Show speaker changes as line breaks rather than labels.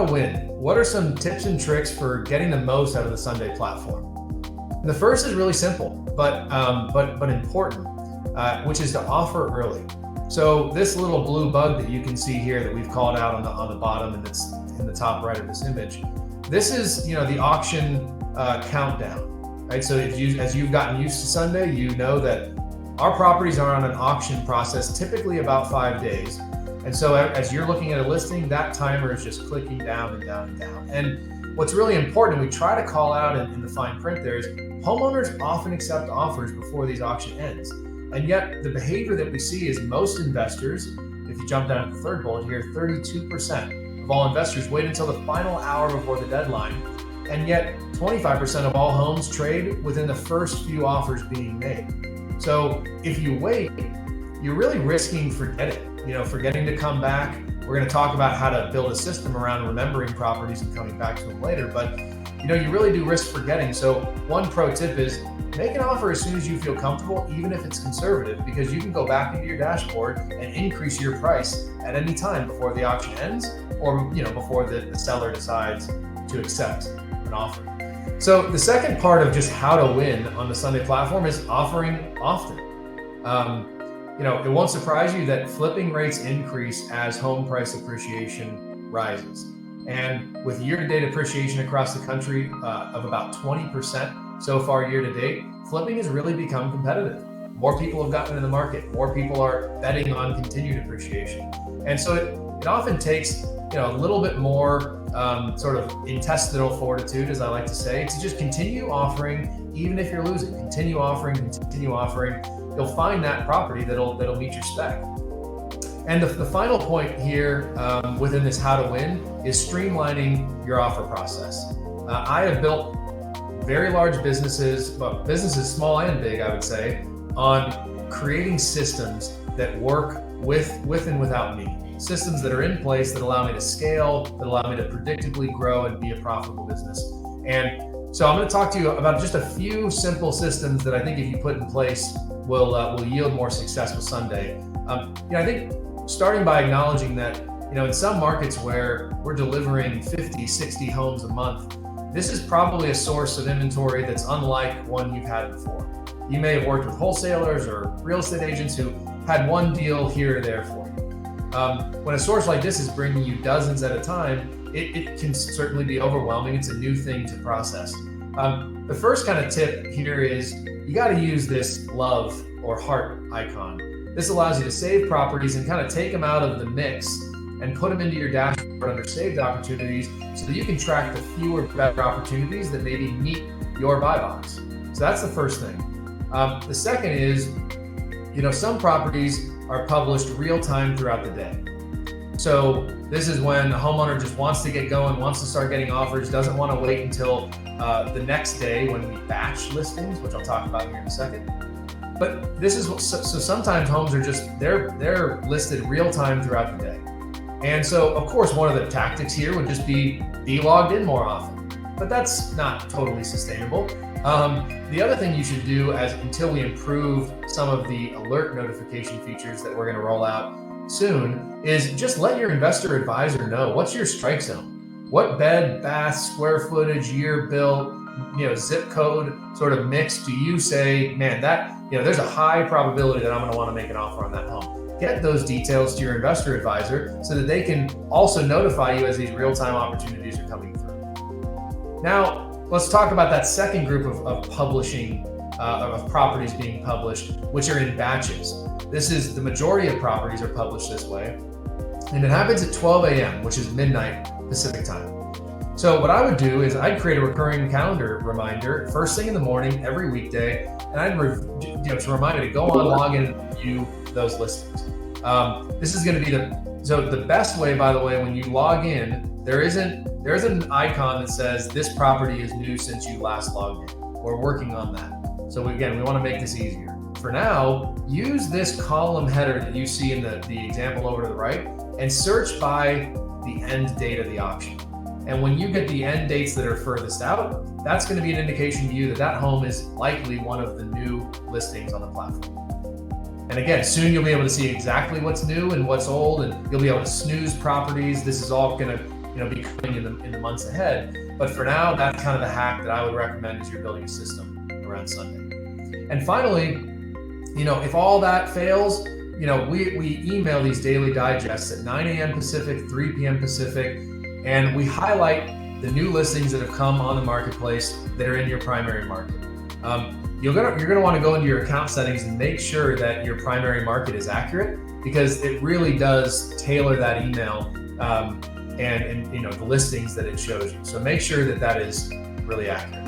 to win. What are some tips and tricks for getting the most out of the Sundae platform? And the first is really simple, but important, which is to offer early. So this little blue bug that you can see here that we've called out on the bottom and that's in the top right of this image, this is the auction countdown, right? So as you've gotten used to Sundae, you know that our properties are on an auction process, typically about 5 days. And so as you're looking at a listing, that timer is just clicking down and down and down. And what's really important, we try to call out in the fine print there, is homeowners often accept offers before these auction ends. And yet the behavior that we see is most investors, if you jump down to the third bullet here, 32% of all investors wait until the final hour before the deadline. And yet 25% of all homes trade within the first few offers being made. So if you wait, you're really risking forgetting to come back. We're going to talk about how to build a system around remembering properties and coming back to them later, but you really do risk forgetting. So one pro tip is make an offer as soon as you feel comfortable, even if it's conservative, because you can go back into your dashboard and increase your price at any time before the auction ends, or before the seller decides to accept an offer. So the second part of just how to win on the Sundae platform is offering often. It won't surprise you that flipping rates increase as home price appreciation rises. And with year-to-date appreciation across the country of about 20% so far year-to-date, flipping has really become competitive. More people have gotten in the market. More people are betting on continued appreciation. And so it often takes a little bit more sort of intestinal fortitude, as I like to say, to just continue offering, even if you're losing. Continue offering. You'll find that property that'll meet your spec. And the final point here within this how to win is streamlining your offer process. I have built very large businesses, but businesses small and big, I would say, on creating systems that work with and without me. Systems that are in place that allow me to scale, that allow me to predictably grow and be a profitable business. And so I'm going to talk to you about just a few simple systems that I think if you put in place will yield more success with Sundae. I think starting by acknowledging that, in some markets where we're delivering 50, 60 homes a month, this is probably a source of inventory that's unlike one you've had before. You may have worked with wholesalers or real estate agents who had one deal here or there for you. When a source like this is bringing you dozens at a time, it can certainly be overwhelming. It's a new thing to process. The first kind of tip here is you got to use this love or heart icon. This allows you to save properties and kind of take them out of the mix and put them into your dashboard under saved opportunities so that you can track the fewer better opportunities that maybe meet your buy box. So that's the first thing. The second is, some properties are published real time throughout the day. So this is when a homeowner just wants to get going, wants to start getting offers, doesn't want to wait until the next day when we batch listings, which I'll talk about here in a second. But this is so sometimes homes are they're listed real time throughout the day. And so of course one of the tactics here would just be logged in more often, but that's not totally sustainable. The other thing you should do until we improve some of the alert notification features that we're going to roll out soon is just let your investor advisor know what's your strike zone. What bed, bath, square footage, year built, zip code sort of mix do you say, man, that, there's a high probability that I'm going to want to make an offer on that home. Get those details to your investor advisor so that they can also notify you as these real-time opportunities are coming through. Now, let's talk about that second group of publishing, of properties being published, which are in batches. This is the majority of properties are published this way, and it happens at 12 a.m., which is midnight Pacific time. So what I would do is I'd create a recurring calendar reminder first thing in the morning every weekday, and I'd to remind me to go on, log in, and view those listings. This is going to be the best way, by the way, when you log in, there isn't an icon that says this property is new since you last logged in. We're working on that. So again, we want to make this easier. For now, use this column header that you see in the example over to the right and search by the end date of the auction. And when you get the end dates that are furthest out, that's going to be an indication to you that home is likely one of the new listings on the platform. And again, soon you'll be able to see exactly what's new and what's old, and you'll be able to snooze properties. This is all going to be coming in the months ahead. But for now, that's kind of the hack that I would recommend as you're building a system around Sundae. And finally, if all that fails, we email these daily digests at 9 a.m. Pacific, 3 p.m. Pacific, and we highlight the new listings that have come on the marketplace that are in your primary market. You're gonna want to go into your account settings and make sure that your primary market is accurate, because it really does tailor that email and the listings that it shows you. So make sure that is really accurate.